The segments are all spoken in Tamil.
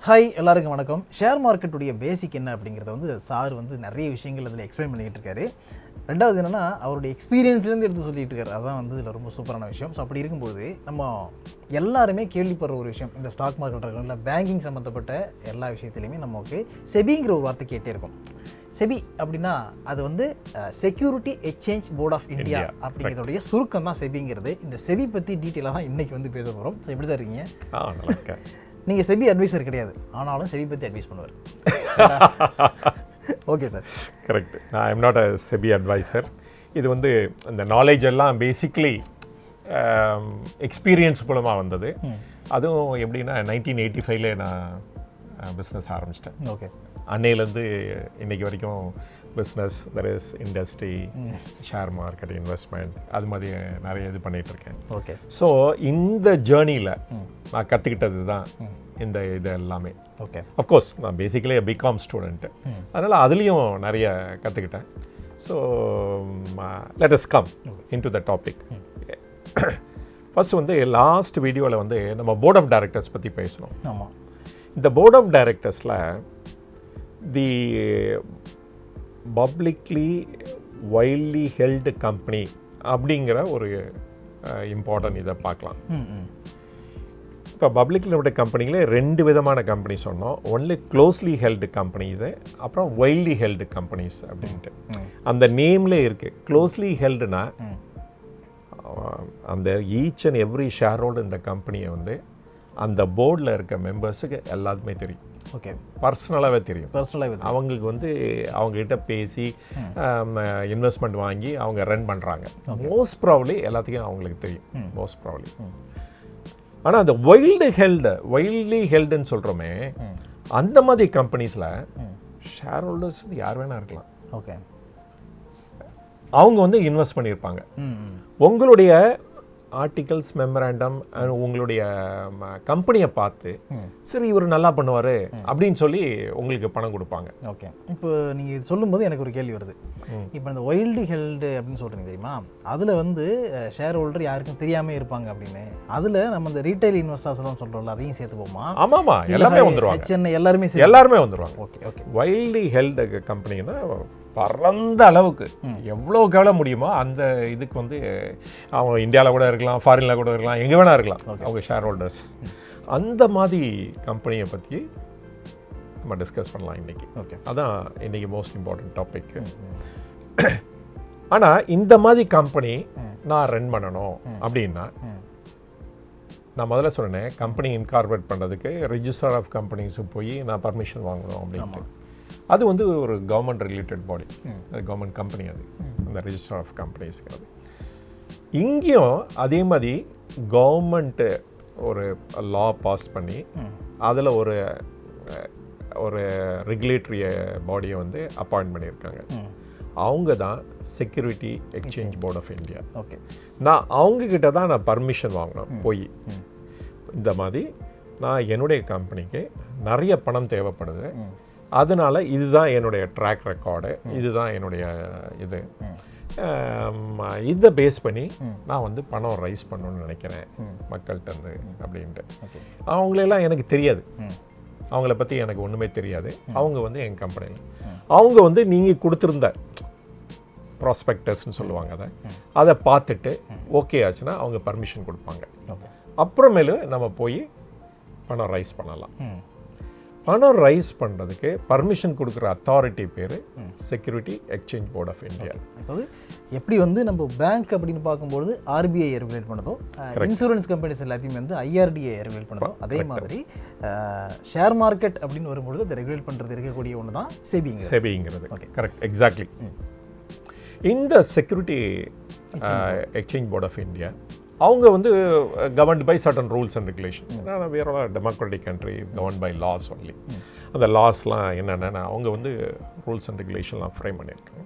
ஹாய் எல்லாருக்கும் வணக்கம். ஷேர் மார்க்கெட்டுடைய பேசிக் என்ன அப்படிங்கிறத வந்து சார் வந்து நிறைய விஷயங்கள் அதில் எக்ஸ்பிளைன் பண்ணிக்கிட்டு இருக்காரு. ரெண்டாவது என்னென்னா அவருடைய எக்ஸ்பீரியன்ஸ்லேருந்து எடுத்து சொல்லிட்டு இருக்காரு. அதான் வந்து இதில் ரொம்ப சூப்பரான விஷயம். ஸோ அப்படி இருக்கும்போது நம்ம எல்லாருமே கேள்விப்படுற ஒரு விஷயம், இந்த ஸ்டாக் மார்க்கெட் இருக்கணும் இல்லை பேங்கிங் சம்மந்தப்பட்ட எல்லா விஷயத்துலையுமே நமக்கு செபிங்கிற ஒரு வார்த்தை கேட்டே இருக்கும். செபி அப்படின்னா அது வந்து security exchange board of India அப்படிங்கிறதுடைய சுருக்கம் தான் செபிங்கிறது. இந்த செபி பற்றி டீட்டெயிலாக தான் இன்றைக்கி வந்து பேச போகிறோம். ஸோ எப்படி தான் இருக்கீங்க? நீங்கள் செபி அட்வைசர் கிடையாது, ஆனாலும் செபி பற்றி அட்வைஸ் பண்ணுவார். Okay sir, correct. நான் I'm not a SEBI adviser. இது வந்து அந்த நாலேஜ் எல்லாம் பேசிக்லி எக்ஸ்பீரியன்ஸ் மூலமாக வந்தது. அதுவும் எப்படின்னா 1985 நான் பிஸ்னஸ் ஆரம்பிச்சிட்டேன். ஓகே, அன்னையிலேருந்து இன்றைக்கி வரைக்கும் business, that is industry, share market, investment, அது மாதிரி நிறைய இது பண்ணிகிட்ருக்கேன். ஓகே. ஸோ இந்த ஜேர்னியில் நான் கற்றுக்கிட்டது தான் இந்த இது எல்லாமே. ஓகே. அஃப்கோர்ஸ் நான் பேசிக்கலி பிகாம் ஸ்டூடெண்ட்டு, அதனால் அதுலேயும் நிறைய கற்றுக்கிட்டேன். So let us come in to the topic. First வந்து லாஸ்ட் வீடியோவில் வந்து நம்ம போர்ட் ஆஃப் டைரக்டர்ஸ் பற்றி பேசணும். ஆமாம். இந்த போர்ட் ஆஃப் டைரக்டர்ஸில் the publicly widely held company அப்படிங்கிற ஒரு இம்பார்ட்டன்ட் இதை பார்க்கலாம். இப்போ பப்ளிக்லி ஹெல்டு கம்பெனிகளே ரெண்டு விதமான கம்பெனி சொன்னோம். ஒன்லி க்ளோஸ்லி ஹெல்டு கம்பெனி இது, அப்புறம் வைட்லி ஹெல்டு கம்பெனிஸ் அப்படின்ட்டு. அந்த நேம்லேயே இருக்குது. க்ளோஸ்லி ஹெல்டுனா அந்த each and every share holder இந்த கம்பெனியை வந்து அந்த போர்டில் இருக்க மெம்பர்ஸுக்கு எல்லாத்துக்குமே தெரியும். ஓகே, பர்சனலாகவே தெரியும். பர்சனலாகவே அவங்களுக்கு வந்து அவங்ககிட்ட பேசி இன்வெஸ்ட்மெண்ட் வாங்கி அவங்க ரன் பண்ணுறாங்க. மோஸ்ட் ப்ராபப்லி எல்லாத்துக்கும் அவங்களுக்கு தெரியும், மோஸ்ட் ப்ராபப்லி. ஆனால் அந்த வைல்ட்லி ஹெல்டுன்னு சொல்கிறோமே, அந்த மாதிரி கம்பெனிஸில் ஷேர் ஹோல்டர்ஸ் யார் வேணா இருக்கலாம். ஓகே. அவங்க வந்து இன்வெஸ்ட் பண்ணியிருப்பாங்க. உங்களுடைய ஆர்டிகல்ஸ், மெமராண்டம், உங்களுடைய கம்பெனியை பார்த்து சரி இவர் நல்லா பண்ணுவார் அப்படின்னு சொல்லி உங்களுக்கு பணம் கொடுப்பாங்க. ஓகே. இப்போ நீங்கள் இது சொல்லும்போது எனக்கு ஒரு கேள்வி வருது. இப்போ இந்த வைல்டு ஹெல்டு அப்படின்னு சொல்கிறீங்க தெரியுமா, அதில் வந்து ஷேர் ஹோல்டர் யாருக்கும் தெரியாமல் இருப்பாங்க அப்படின்னு. அதில் நம்ம இந்த ரீட்டைல் இன்வெஸ்டர்ஸ் தான் சொல்கிறோம்ல, அதையும் சேர்த்து போமா? ஆமாம்மா, எல்லாமே வந்துடுவாங்க. சென்னை எல்லாருமே வந்துடுவாங்க. Okay okay. வைல்டு ஹெல்டு கம்பெனின்னா பறந்த அளவுக்கு எவ்வளோக்கு எவ்வளோ முடியுமோ அந்த இதுக்கு வந்து அவங்க இந்தியாவில் கூட இருக்கலாம், ஃபாரினில் கூட இருக்கலாம், எங்கே வேணா இருக்கலாம் அவங்க ஷேர் ஹோல்டர்ஸ். அந்த மாதிரி கம்பெனியை பற்றி நம்ம டிஸ்கஸ் பண்ணலாம் இன்றைக்கி. ஓகே, அதான் இன்றைக்கி மோஸ்ட் இம்பார்ட்டன்ட் டாபிக். ஆனால் இந்த மாதிரி கம்பெனி நான் ரன் பண்ணணும் அப்படின்னா நான் முதல்ல சொன்னேன், கம்பெனி இன்கார்பரேட் பண்ணுறதுக்கு ரெஜிஸ்டர் ஆஃப் கம்பெனிஸுக்கு போய் நான் பர்மிஷன் வாங்கணும் அப்படின்ட்டு. அது வந்து ஒரு கவர்மெண்ட் ரிலேட்டட் பாடி, கவர்மெண்ட் கம்பெனி. அது அந்த ரெஜிஸ்டர் ஆஃப் கம்பெனிஸ்ங்கிறது. இங்கேயும் அதே மாதிரி கவர்மெண்ட்டு ஒரு லா பாஸ் பண்ணி அதில் ஒரு ரெகுலேட்டரி பாடியை வந்து அப்பாயிண்ட் பண்ணியிருக்காங்க. அவங்க தான் security exchange board of India. Okay. நான் அவங்கக்கிட்ட தான் நான் பர்மிஷன் வாங்கணும். போய் இந்த மாதிரி நான் என்னுடைய கம்பெனிக்கு நிறைய பணம் தேவைப்படுது, அதனால் இதுதான் என்னுடைய ட்ராக் ரெக்கார்டு, இதுதான் என்னுடைய இது, இதை பேஸ் பண்ணி நான் வந்து பணம் ரைஸ் பண்ணணும்னு நினைக்கிறேன் மக்கள்கிட்ட அப்படின்ட்டு. அவங்களெல்லாம் எனக்கு தெரியாது, அவங்கள பற்றி எனக்கு ஒன்றுமே தெரியாது. அவங்க வந்து என் கம்பெனியில் அவங்க வந்து நீங்கள் கொடுத்துருந்த ப்ராஸ்பெக்டஸ்ன்னு சொல்லுவாங்க, அதை பார்த்துட்டு ஓகே ஆச்சுன்னா அவங்க பர்மிஷன் கொடுப்பாங்க. அப்புறமேலு நம்ம போய் பணம் ரைஸ் பண்ணலாம். பணம் ரைஸ் பண்ணுறதுக்கு பர்மிஷன் கொடுக்குற அத்தாரிட்டி பேர் security exchange board of India. அதாவது எப்படி வந்து நம்ம பேங்க் அப்படின்னு பார்க்கும்போது ஆர்பிஐ ரெகுலேட் பண்ணதோ, இன்சூரன்ஸ் கம்பெனிஸ் எல்லாத்தையுமே வந்து ஐஆர்டிஏ ரெகுலேட் பண்ணதோ, அதே மாதிரி ஷேர் மார்க்கெட் அப்படின்னு வரும்பொழுது அதை ரெகுலேட் பண்ணுறது இருக்கக்கூடிய ஒன்று தான் செபிங்கிறது. Okay, correct, exactly. இந்த security exchange board of India அவங்க வந்து governed by certain rules and regulation. வேற democratic country governed by laws only. அந்த லாஸ்லாம் என்னென்னா அவங்க வந்து ரூல்ஸ் அண்ட் ரெகுலேஷன்லாம் ஃப்ரேம் பண்ணியிருக்காங்க.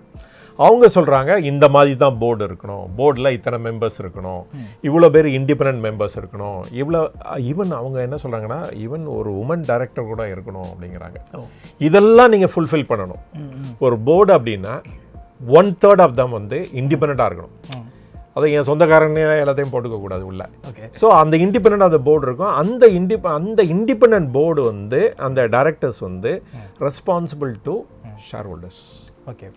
அவங்க சொல்கிறாங்க இந்த மாதிரி தான் போர்டு இருக்கணும், போர்டில் இத்தனை மெம்பர்ஸ் இருக்கணும், இவ்வளோ பேர் இண்டிபெண்ட் மெம்பர்ஸ் இருக்கணும், இவ்வளோ ஈவன் அவங்க என்ன சொல்கிறாங்கன்னா ஈவன் ஒரு உமன் டைரக்டர் கூட இருக்கணும் அப்படிங்கிறாங்க. இதெல்லாம் நீங்கள் ஃபுல்ஃபில் பண்ணணும். ஒரு போர்டு அப்படின்னா 1/3 ஆஃப் தம் வந்து இண்டிபெண்ட்டாக இருக்கணும். அதை என் சொந்தக்காரனே எல்லாத்தையும் போட்டுக்க கூடாது உள்ள. ஓகே. ஸோ அந்த இண்டிபெண்டன்ட் அந்த போர்டு இருக்கும். அந்த இண்டிபெண்டன்ட் போர்டு வந்து அந்த டைரக்டர்ஸ் வந்து responsible to share holders. Okay.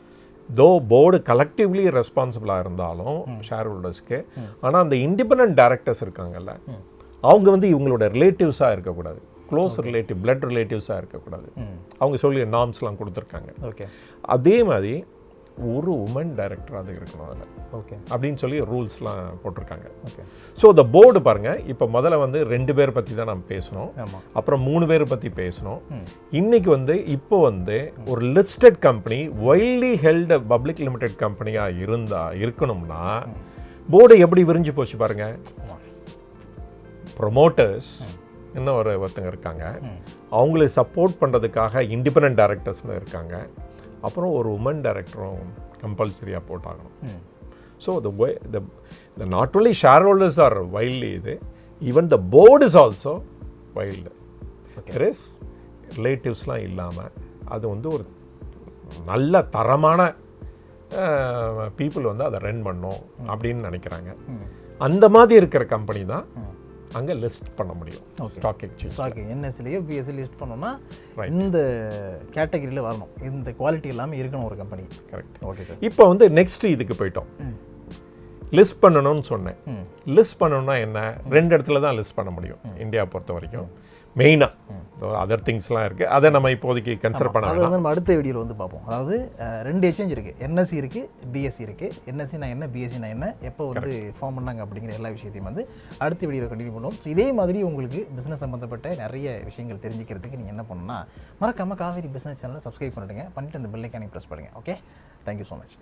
தோ போர்டு கலெக்டிவ்லி ரெஸ்பான்சிபிளாக இருந்தாலும் ஷேர் ஹோல்டர்ஸ்க்கு, ஆனால் அந்த இண்டிபெண்டன்ட் டைரக்டர்ஸ் இருக்காங்கல்ல, அவங்க வந்து இவங்களோட ரிலேட்டிவ்ஸாக இருக்கக்கூடாது, க்ளோஸ் ரிலேட்டிவ் பிளட் ரிலேட்டிவ்ஸாக இருக்கக்கூடாது. அவங்க சொல்லி நார்ம்ஸ்லாம் கொடுத்துருக்காங்க. ஓகே. அதே மாதிரி ஒரு உமன் டைரக்டர் அது இருக்கணும் அதில். ஓகே. அப்படின்னு சொல்லி ரூல்ஸ்லாம் போட்டிருக்காங்க. ஓகே. ஸோ இந்த போர்டு பாருங்கள், இப்போ முதல்ல வந்து 2 பேர் பற்றி தான் நம்ம பேசணும், அப்புறம் 3 பேர் பற்றி பேசணும். இன்னைக்கு வந்து இப்போ வந்து ஒரு listed company widely held public limited கம்பெனியாக இருக்கணும்னா போர்டு எப்படி விரிஞ்சு போச்சு பாருங்க. ப்ரொமோட்டர்ஸ் இன்னும் ஒருத்தங்க இருக்காங்க, அவங்களுக்கு சப்போர்ட் பண்ணுறதுக்காக இண்டிபெண்டன்ட் டைரக்டர்ஸ்னு இருக்காங்க, அப்புறம் ஒரு உமன் டைரக்டரும் கம்பல்சரியாக போட்டாகணும். So the not only shareholders are wildly இது, even the board is also wild. There is ரிலேட்டிவ்ஸ்லாம் இல்லாமல் அது வந்து ஒரு நல்ல தரமான பீப்புள் வந்து அதை ரன் பண்ணும் அப்படின்னு நினைக்கிறாங்க. அந்த மாதிரி இருக்கிற கம்பெனி தான் அங்கே லிஸ்ட் பண்ண முடியும். ஸ்டாக் எக்ஸ்சேஞ்ச், ஸ்டாக் என்எஸ்சிலையோ பிஎஸ்சி லிஸ்ட் பண்ணோம்னா இந்த கேட்டகரியில் வரணும், இந்த குவாலிட்டி எல்லாமே இருக்கணும் ஒரு கம்பெனி. கரெக்ட். Okay sir. இப்போ வந்து நெக்ஸ்ட் இதுக்கு போயிட்டோம். லிஸ்ட் பண்ணணும்னு சொன்னேன். லிஸ்ட் பண்ணணும்னா என்ன, 2 இடத்துல தான் லிஸ்ட் பண்ண முடியும் இந்தியா பொறுத்த வரைக்கும். மெயினாக அதர் திங்ஸ்லாம் இருக்குது, அதை நம்ம இப்போதைக்கு கன்சிடர் பண்ண வேண்டாம். நம்ம அடுத்த வீடியோவில் வந்து பார்ப்போம். அதாவது 2 எக்ஸ்சேஞ்ச் இருக்குது, என்எஸ்சி இருக்குது, பிஎஸ்சி இருக்குது. என்எஸ்சினா என்ன, பிஎஸ்சினா என்ன, எப்போ வந்து ஃபார்ம் பண்ணாங்க அப்படிங்கிற எல்லா விஷயத்தையும் வந்து அடுத்த வீடியோவில் கண்டினியூ பண்ணுவோம். ஸோ இதே மாதிரி உங்களுக்கு பிஸ்னஸ் சம்மந்தப்பட்ட நிறைய விஷயங்கள் தெரிஞ்சுக்கிறதுக்கு நீங்கள் என்ன பண்ணணும்னா மறக்காமல் காவேரி பிஸ்னஸ் சேனலை சப்ஸ்கிரைப் பண்ணிவிடுங்க, பண்ணிவிட்டு அந்த பெல் ஐக்கானை ப்ரெஸ் பண்ணுங்கள். Okay, thank you so much.